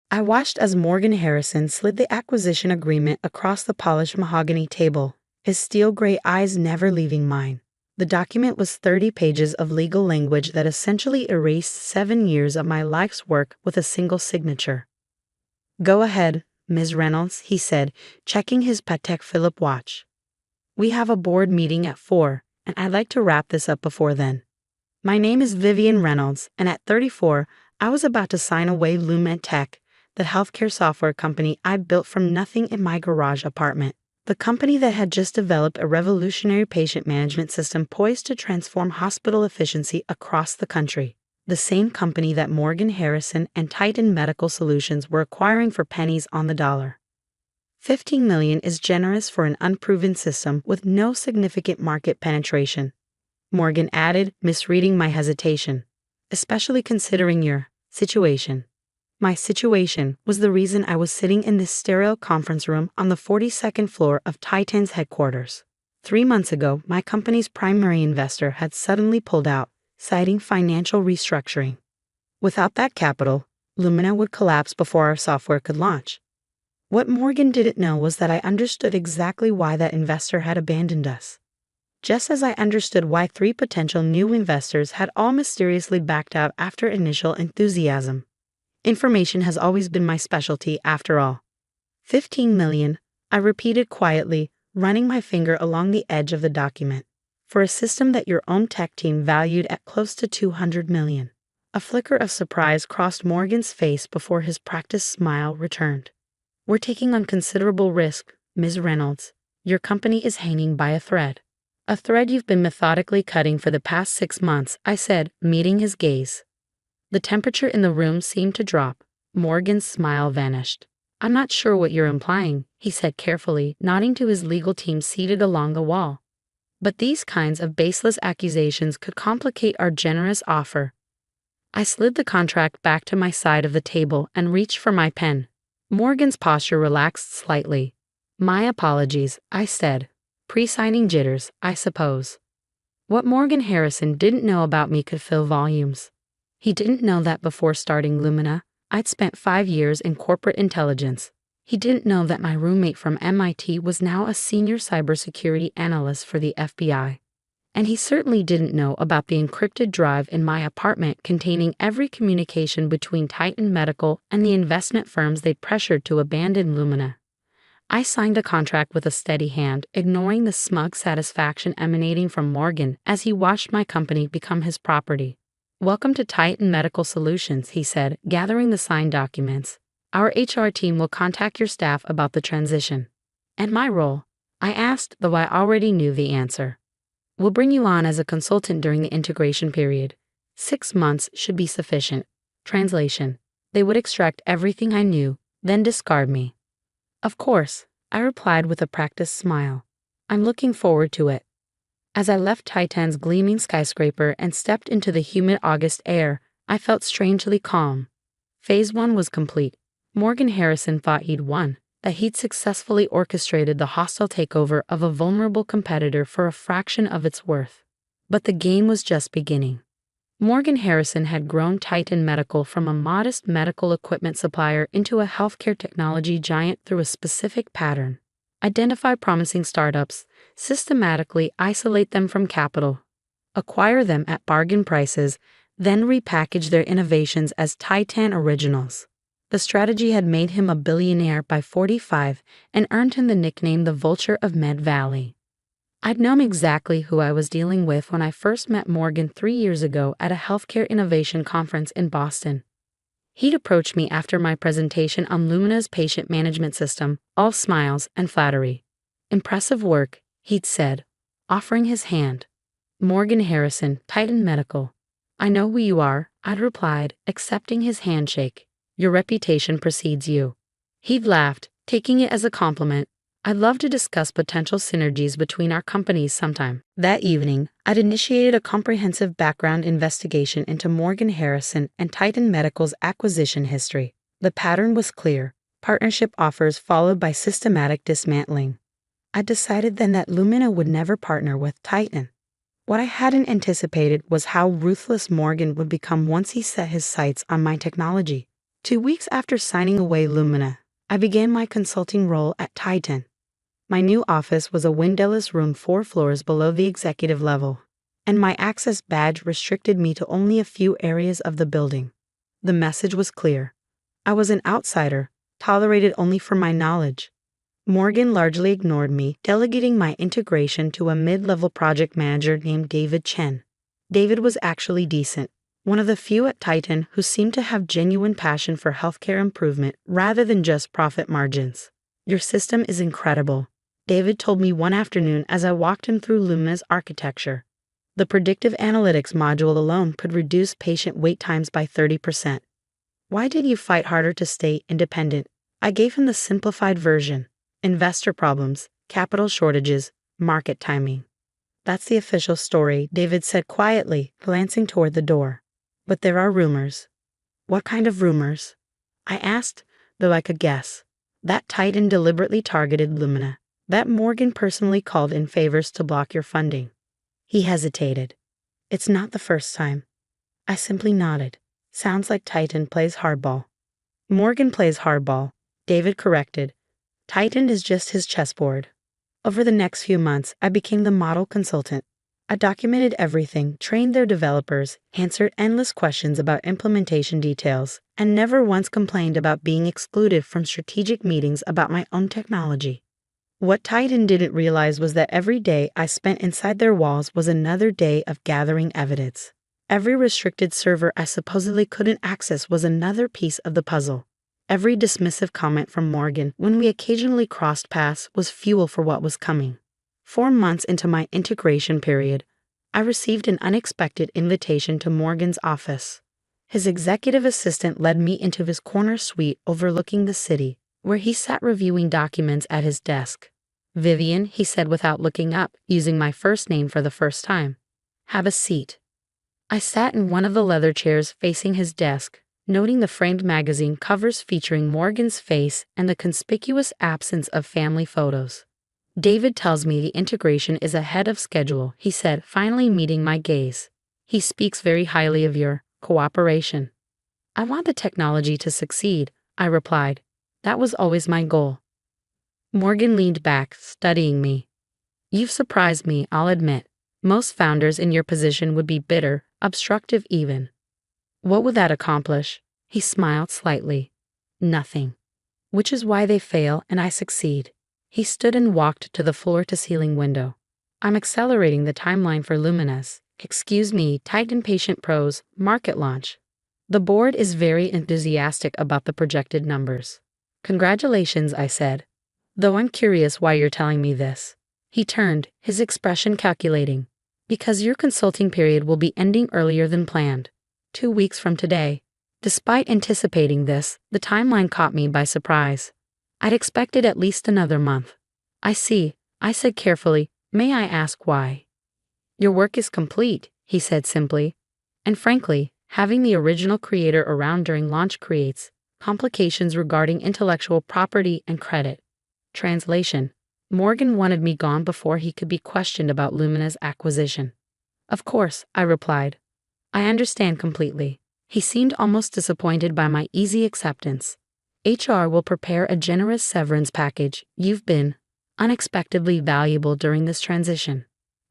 I watched as Morgan Harrison slid the acquisition agreement across the polished mahogany table, his steel-gray eyes never leaving mine. The document was 30 pages of legal language that essentially erased 7 years of my life's work with a single signature. "Go ahead, Ms. Reynolds," he said, checking his Patek Philippe watch. "We have a board meeting at 4, and I'd like to wrap this up before then. My name is Vivian Reynolds, and at 34, I was about to sign away Lumen Tech, the healthcare software company I built from nothing in my garage apartment. The company that had just developed a revolutionary patient management system poised to transform hospital efficiency across the country. The same company that Morgan Harrison and Titan Medical Solutions were acquiring for pennies on the dollar. $15 million is generous for an unproven system with no significant market penetration," Morgan added, misreading my hesitation. "Especially considering your situation." My situation was the reason I was sitting in this sterile conference room on the 42nd floor of Titan's headquarters. 3 months ago, my company's primary investor had suddenly pulled out, citing financial restructuring. Without that capital, Lumina would collapse before our software could launch. What Morgan didn't know was that I understood exactly why that investor had abandoned us. Just as I understood why 3 potential new investors had all mysteriously backed out after initial enthusiasm. Information has always been my specialty, after all. 15 million, I repeated quietly, running my finger along the edge of the document. For a system that your own tech team valued at close to 200 million. A flicker of surprise crossed Morgan's face before his practiced smile returned. "We're taking on considerable risk, Ms. Reynolds. Your company is hanging by a thread." "A thread you've been methodically cutting for the past 6 months," I said, meeting his gaze. The temperature in the room seemed to drop. Morgan's smile vanished. "I'm not sure what you're implying," he said carefully, nodding to his legal team seated along the wall. "But these kinds of baseless accusations could complicate our generous offer." I slid the contract back to my side of the table and reached for my pen. Morgan's posture relaxed slightly. "My apologies," I said. "Pre-signing jitters, I suppose." What Morgan Harrison didn't know about me could fill volumes. He didn't know that before starting Lumina, I'd spent 5 years in corporate intelligence. He didn't know that my roommate from MIT was now a senior cybersecurity analyst for the FBI. And he certainly didn't know about the encrypted drive in my apartment containing every communication between Titan Medical and the investment firms they'd pressured to abandon Lumina. I signed a contract with a steady hand, ignoring the smug satisfaction emanating from Morgan as he watched my company become his property. "Welcome to Titan Medical Solutions," he said, gathering the signed documents. "Our HR team will contact your staff about the transition." "And my role?" I asked, though I already knew the answer. "We'll bring you on as a consultant during the integration period. 6 months should be sufficient." Translation: they would extract everything I knew, then discard me. "Of course," I replied with a practiced smile. "I'm looking forward to it." As I left Titan's gleaming skyscraper and stepped into the humid August air, I felt strangely calm. Phase 1 was complete. Morgan Harrison thought he'd won, that he'd successfully orchestrated the hostile takeover of a vulnerable competitor for a fraction of its worth. But the game was just beginning. Morgan Harrison had grown Titan Medical from a modest medical equipment supplier into a healthcare technology giant through a specific pattern. Identify promising startups, systematically isolate them from capital, acquire them at bargain prices, then repackage their innovations as Titan originals. The strategy had made him a billionaire by 45 and earned him the nickname the Vulture of Med Valley. I'd known exactly who I was dealing with when I first met Morgan 3 years ago at a healthcare innovation conference in Boston. He'd approached me after my presentation on Lumina's patient management system, all smiles and flattery. "Impressive work," he'd said, offering his hand. "Morgan Harrison, Titan Medical." "I know who you are," I'd replied, accepting his handshake. "Your reputation precedes you." He'd laughed, taking it as a compliment. "I'd love to discuss potential synergies between our companies sometime." That evening, I'd initiated a comprehensive background investigation into Morgan Harrison and Titan Medical's acquisition history. The pattern was clear: partnership offers followed by systematic dismantling. I decided then that Lumina would never partner with Titan. What I hadn't anticipated was how ruthless Morgan would become once he set his sights on my technology. 2 weeks after signing away Lumina, I began my consulting role at Titan. My new office was a windowless room 4 floors below the executive level, and my access badge restricted me to only a few areas of the building. The message was clear. I was an outsider, tolerated only for my knowledge. Morgan largely ignored me, delegating my integration to a mid-level project manager named David Chen. David was actually decent, one of the few at Titan who seemed to have genuine passion for healthcare improvement rather than just profit margins. "Your system is incredible," David told me one afternoon as I walked him through Lumina's architecture. "The predictive analytics module alone could reduce patient wait times by 30%. Why did you fight harder to stay independent?" I gave him the simplified version: investor problems, capital shortages, market timing. "That's the official story," David said quietly, glancing toward the door. "But there are rumors." "What kind of rumors?" I asked, though I could guess. That Titan deliberately targeted Lumina. That Morgan personally called in favors to block your funding. He hesitated. "It's not the first time." I simply nodded. "Sounds like Titan plays hardball." "Morgan plays hardball," David corrected. "Titan is just his chessboard." Over the next few months, I became the model consultant. I documented everything, trained their developers, answered endless questions about implementation details, and never once complained about being excluded from strategic meetings about my own technology. What Titan didn't realize was that every day I spent inside their walls was another day of gathering evidence. Every restricted server I supposedly couldn't access was another piece of the puzzle. Every dismissive comment from Morgan when we occasionally crossed paths was fuel for what was coming. 4 months into my integration period, I received an unexpected invitation to Morgan's office. His executive assistant led me into his corner suite overlooking the city, where he sat reviewing documents at his desk. "Vivian," he said without looking up, using my first name for the first time. "Have a seat." I sat in one of the leather chairs facing his desk, noting the framed magazine covers featuring Morgan's face and the conspicuous absence of family photos. "David tells me the integration is ahead of schedule," he said, finally meeting my gaze. "He speaks very highly of your cooperation." "I want the technology to succeed," I replied. "That was always my goal." Morgan leaned back, studying me. "You've surprised me, I'll admit. Most founders in your position would be bitter, obstructive even." "What would that accomplish?" He smiled slightly. "Nothing. Which is why they fail and I succeed." He stood and walked to the floor-to-ceiling window. "I'm accelerating the timeline for Lumina's, Titan Patient Pro's market launch. The board is very enthusiastic about the projected numbers." "Congratulations," I said. "Though I'm curious why you're telling me this." He turned, his expression calculating. "Because your consulting period will be ending earlier than planned. 2 weeks from today." Despite anticipating this, the timeline caught me by surprise. I'd expected at least another month. "I see," I said carefully. "May I ask why?" "Your work is complete," he said simply. "And frankly, having the original creator around during launch creates complications regarding intellectual property and credit." Translation: Morgan wanted me gone before he could be questioned about Lumina's acquisition. "Of course," I replied. "I understand completely." He seemed almost disappointed by my easy acceptance. "HR will prepare a generous severance package. You've been unexpectedly valuable during this transition."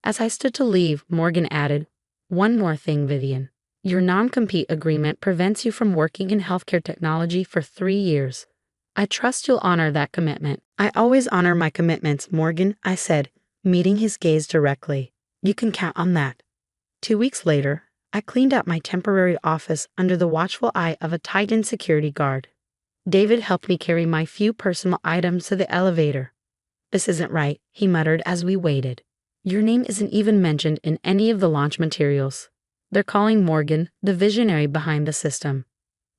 As I stood to leave, Morgan added, "One more thing, Vivian. Your non-compete agreement prevents you from working in healthcare technology for 3 years. I trust you'll honor that commitment." "I always honor my commitments, Morgan," I said, meeting his gaze directly. "You can count on that." 2 weeks later, I cleaned out my temporary office under the watchful eye of a Titan security guard. David helped me carry my few personal items to the elevator. "This isn't right," he muttered as we waited. "Your name isn't even mentioned in any of the launch materials. They're calling Morgan the visionary behind the system."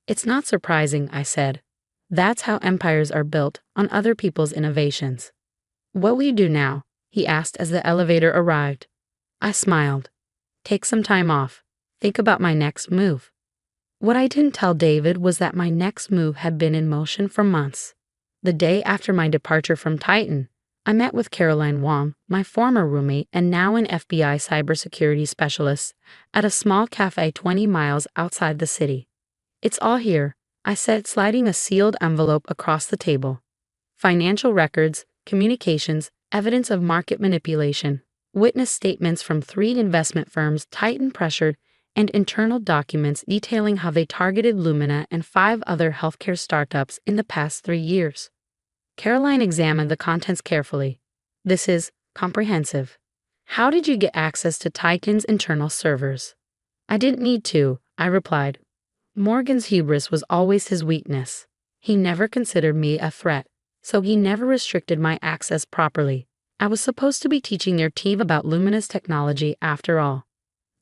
"It's not surprising," I said. "That's how empires are built, on other people's innovations." "What will you do now?" he asked as the elevator arrived. I smiled. "Take some time off. Think about my next move." What I didn't tell David was that my next move had been in motion for months. The day after my departure from Titan, I met with Caroline Wong, my former roommate and now an FBI cybersecurity specialist, at a small cafe 20 miles outside the city. "It's all here," I said, sliding a sealed envelope across the table. Financial records, communications, evidence of market manipulation, witness statements from 3 investment firms Titan pressured, and internal documents detailing how they targeted Lumina and 5 other healthcare startups in the past 3 years. Caroline examined the contents carefully. This is comprehensive. How did you get access to Titan's internal servers? I didn't need to, I replied. Morgan's hubris was always his weakness. He never considered me a threat, so he never restricted my access properly. I was supposed to be teaching their team about Lumina's technology after all.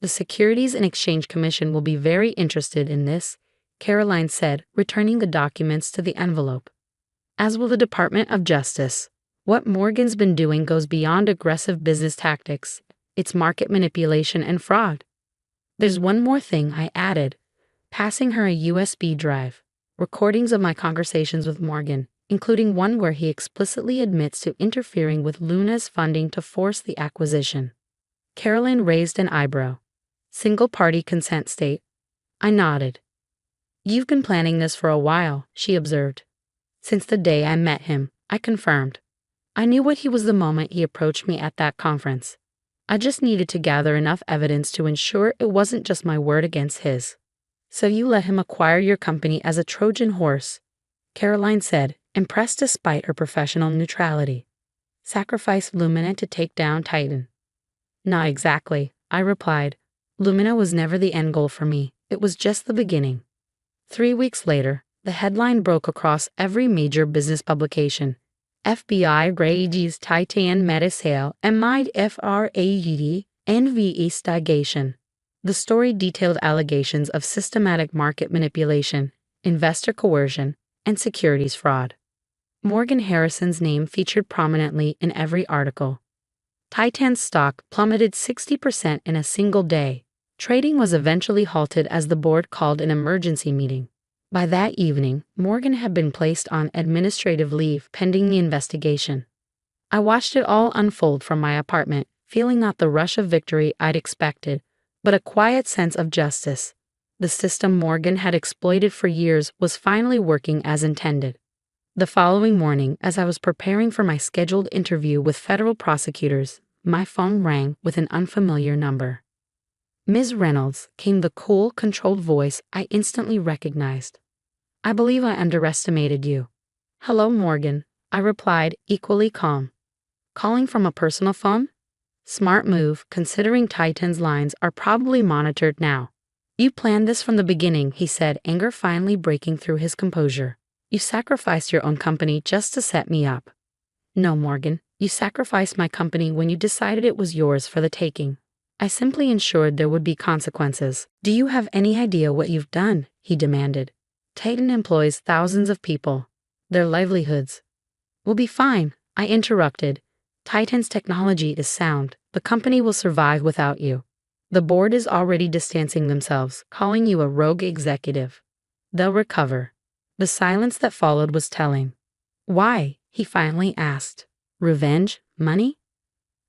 The Securities and Exchange Commission will be very interested in this, Caroline said, returning the documents to the envelope. As will the Department of Justice. What Morgan's been doing goes beyond aggressive business tactics. It's market manipulation and fraud. There's one more thing, I added, passing her a USB drive. Recordings of my conversations with Morgan, including one where he explicitly admits to interfering with Lumina's funding to force the acquisition. Caroline raised an eyebrow. Single-party consent state. I nodded. You've been planning this for a while, she observed. Since the day I met him, I confirmed. I knew what he was the moment he approached me at that conference. I just needed to gather enough evidence to ensure it wasn't just my word against his. So you let him acquire your company as a Trojan horse, Caroline said, impressed despite her professional neutrality. Sacrifice Lumina to take down Titan. Not exactly, I replied. Lumina was never the end goal for me, it was just the beginning. 3 weeks later, the headline broke across every major business publication. FBI raids Titan meta sale amid FRAED investigation. The story detailed allegations of systematic market manipulation, investor coercion, and securities fraud. Morgan Harrison's name featured prominently in every article. Titan's stock plummeted 60% in a single day. Trading was eventually halted as the board called an emergency meeting. By that evening, Morgan had been placed on administrative leave pending the investigation. I watched it all unfold from my apartment, feeling not the rush of victory I'd expected, but a quiet sense of justice. The system Morgan had exploited for years was finally working as intended. The following morning, as I was preparing for my scheduled interview with federal prosecutors, my phone rang with an unfamiliar number. Ms. Reynolds, came the cool, controlled voice I instantly recognized. I believe I underestimated you. Hello, Morgan, I replied, equally calm. Calling from a personal phone? Smart move, considering Titan's lines are probably monitored now. You planned this from the beginning, he said, anger finally breaking through his composure. You sacrificed your own company just to set me up. No, Morgan, you sacrificed my company when you decided it was yours for the taking. I simply ensured there would be consequences. Do you have any idea what you've done? He demanded. Titan employs thousands of people. Their livelihoods. We'll be fine, I interrupted. Titan's technology is sound. The company will survive without you. The board is already distancing themselves, calling you a rogue executive. They'll recover. The silence that followed was telling. Why? He finally asked. Revenge? Money?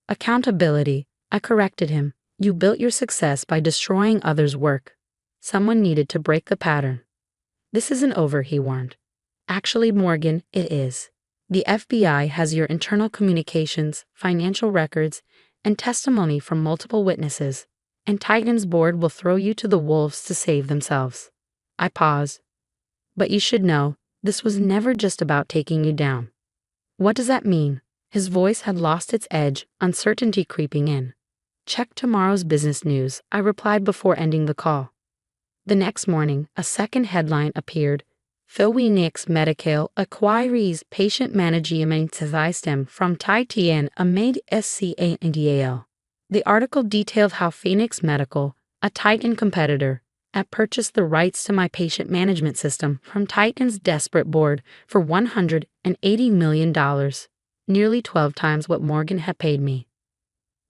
Accountability, I corrected him. You built your success by destroying others' work. Someone needed to break the pattern. This isn't over, he warned. Actually, Morgan, it is. The FBI has your internal communications, financial records, and testimony from multiple witnesses, and Titan's board will throw you to the wolves to save themselves. I paused. But you should know, this was never just about taking you down. What does that mean? His voice had lost its edge, uncertainty creeping in. Check tomorrow's business news, I replied before ending the call. The next morning, a second headline appeared. Phoenix Medical acquires patient management system from Titan amid SCANDAL. The article detailed how Phoenix Medical, a Titan competitor, had purchased the rights to my patient management system from Titan's desperate board for $180 million, nearly 12 times what Morgan had paid me.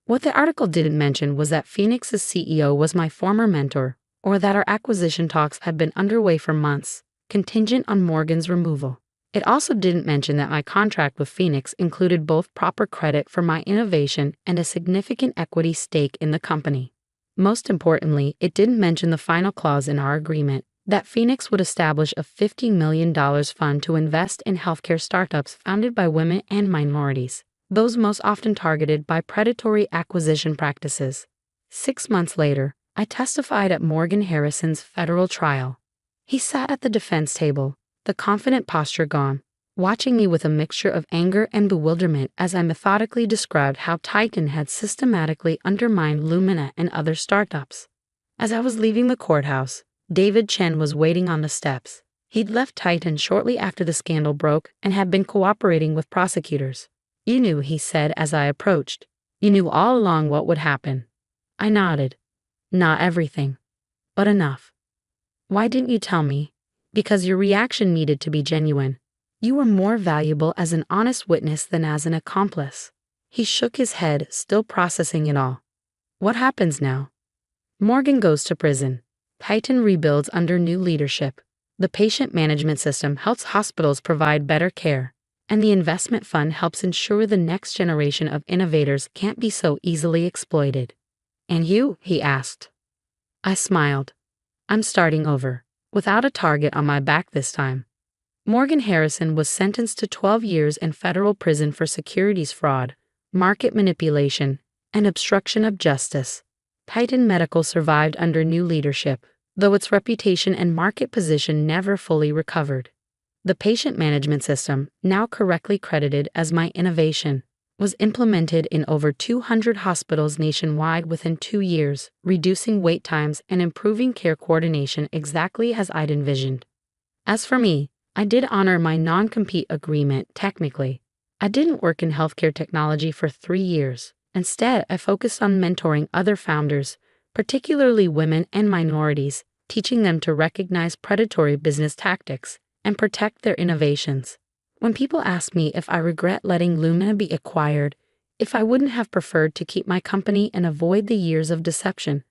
What the article didn't mention was that Phoenix's CEO was my former mentor, or that our acquisition talks had been underway for months, contingent on Morgan's removal. It also didn't mention that my contract with Phoenix included both proper credit for my innovation and a significant equity stake in the company. Most importantly, it didn't mention the final clause in our agreement, that Phoenix would establish a $50 million fund to invest in healthcare startups founded by women and minorities, those most often targeted by predatory acquisition practices. 6 months later, I testified at Morgan Harrison's federal trial. He sat at the defense table, the confident posture gone, watching me with a mixture of anger and bewilderment as I methodically described how Titan had systematically undermined Lumina and other startups. As I was leaving the courthouse, David Chen was waiting on the steps. He'd left Titan shortly after the scandal broke and had been cooperating with prosecutors. "You knew," he said as I approached. "You knew all along what would happen." I nodded. "Not everything, but enough." "Why didn't you tell me?" "Because your reaction needed to be genuine. You were more valuable as an honest witness than as an accomplice." He shook his head, still processing it all. "What happens now?" "Morgan goes to prison. Titan rebuilds under new leadership. The patient management system helps hospitals provide better care, and the investment fund helps ensure the next generation of innovators can't be so easily exploited." "And you?" he asked. I smiled. "I'm starting over, without a target on my back this time." Morgan Harrison was sentenced to 12 years in federal prison for securities fraud, market manipulation, and obstruction of justice. Titan Medical survived under new leadership, though its reputation and market position never fully recovered. The patient management system, now correctly credited as my innovation, was implemented in over 200 hospitals nationwide within 2 years, reducing wait times and improving care coordination exactly as I'd envisioned. As for me, I did honor my non-compete agreement technically. I didn't work in healthcare technology for 3 years. Instead, I focused on mentoring other founders, particularly women and minorities, teaching them to recognize predatory business tactics and protect their innovations. When people ask me if I regret letting Lumina be acquired, if I wouldn't have preferred to keep my company and avoid the years of deception,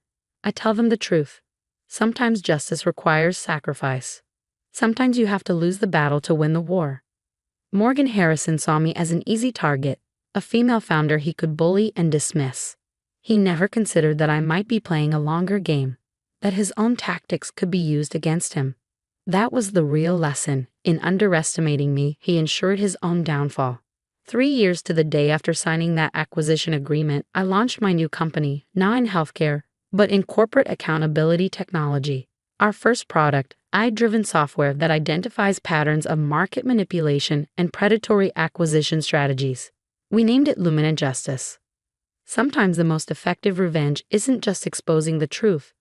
I tell them the truth. Sometimes justice requires sacrifice. Sometimes you have to lose the battle to win the war. Morgan Harrison saw me as an easy target, a female founder he could bully and dismiss. He never considered that I might be playing a longer game, that his own tactics could be used against him. That was the real lesson. In underestimating me, he ensured his own downfall. 3 years to the day after signing that acquisition agreement, I launched my new company, not in healthcare, but in corporate accountability technology. Our first product, AI-driven software that identifies patterns of market manipulation and predatory acquisition strategies. We named it Lumina Justice. Sometimes the most effective revenge isn't just exposing the truth.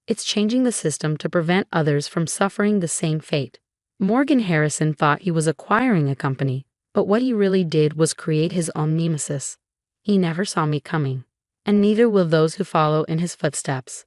It's changing the system to prevent others from suffering the same fate. Morgan Harrison thought he was acquiring a company, but what he really did was create his own nemesis. He never saw me coming, and neither will those who follow in his footsteps.